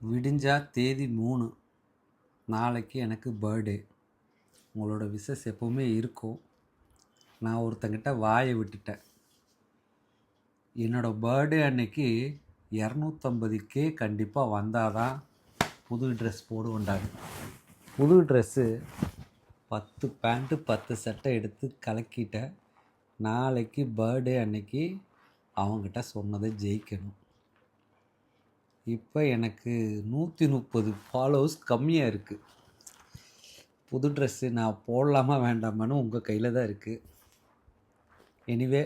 விடிஞ்சா தேதி 3, நாளைக்கு எனக்கு பர்த்டே. உங்களோட விஷஸ் எப்போவுமே இருக்கும். நான் ஒருத்தங்கிட்ட வாயை விட்டுட்டேன். என்னோடய பர்த்டே அன்னைக்கு 250K கண்டிப்பாக வந்தால் தான் புது ட்ரெஸ் போடுவேன்டாங்க. புது ட்ரெஸ்ஸு 10 பேண்ட்டு 10 சட்டை எடுத்து கலக்கிட்டேன். நாளைக்கு பர்த்டே அன்னைக்கு அவங்ககிட்ட சொன்னதை ஜெயிக்கணும். இப்போ எனக்கு 130 ஃபாலோவர்ஸ் கம்மியாக இருக்குது. புது ட்ரெஸ்ஸு நான் போடலாமா வேண்டாமான்னு உங்கள் கையில் தான் இருக்குது. எனிவே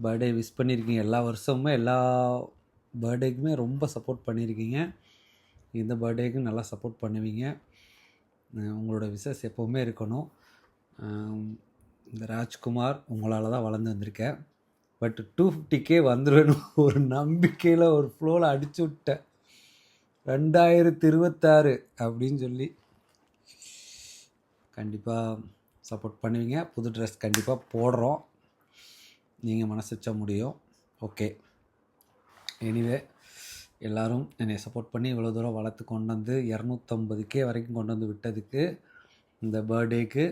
பர்த்டே விஷ் பண்ணியிருக்கீங்க. எல்லா வருஷமுமே எல்லா பர்த்டேக்குமே ரொம்ப சப்போர்ட் பண்ணியிருக்கீங்க. இந்த பர்த்டேக்கும் நல்லா சப்போர்ட் பண்ணுவீங்க. உங்களோட விஷஸ் எப்போவுமே இருக்கணும். இந்த ராஜ்குமார் உங்களால் தான் வளர்ந்து வந்திருக்கேன். பட் 250K வந்துடுவேன்னு ஒரு நம்பிக்கையில் ஒரு ஃப்ளோவில் அடிச்சு விட்டேன். 2026 அப்படின்னு சொல்லி கண்டிப்பாக சப்போர்ட் பண்ணுவீங்க. புது ட்ரெஸ் கண்டிப்பாக போடுறோம். நீங்கள் மனசு வச்சா முடியும். ஓகே, எனிவே எல்லோரும் என்னை சப்போர்ட் பண்ணி இவ்வளோ தூரம் வளர்த்து கொண்டு வந்து 250K வரைக்கும் கொண்டு வந்து விட்டதுக்கு இந்த பர்த்டேக்கு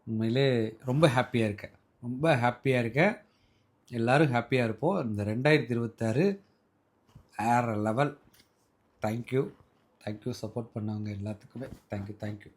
உண்மையிலே ரொம்ப ஹாப்பியாக இருக்கேன். எல்லோரும் ஹாப்பியாக இருப்போம். இந்த 2026 வேறு லெவல். தேங்க்யூ சப்போர்ட் பண்ணவங்க எல்லாத்துக்குமே தேங்க்யூ.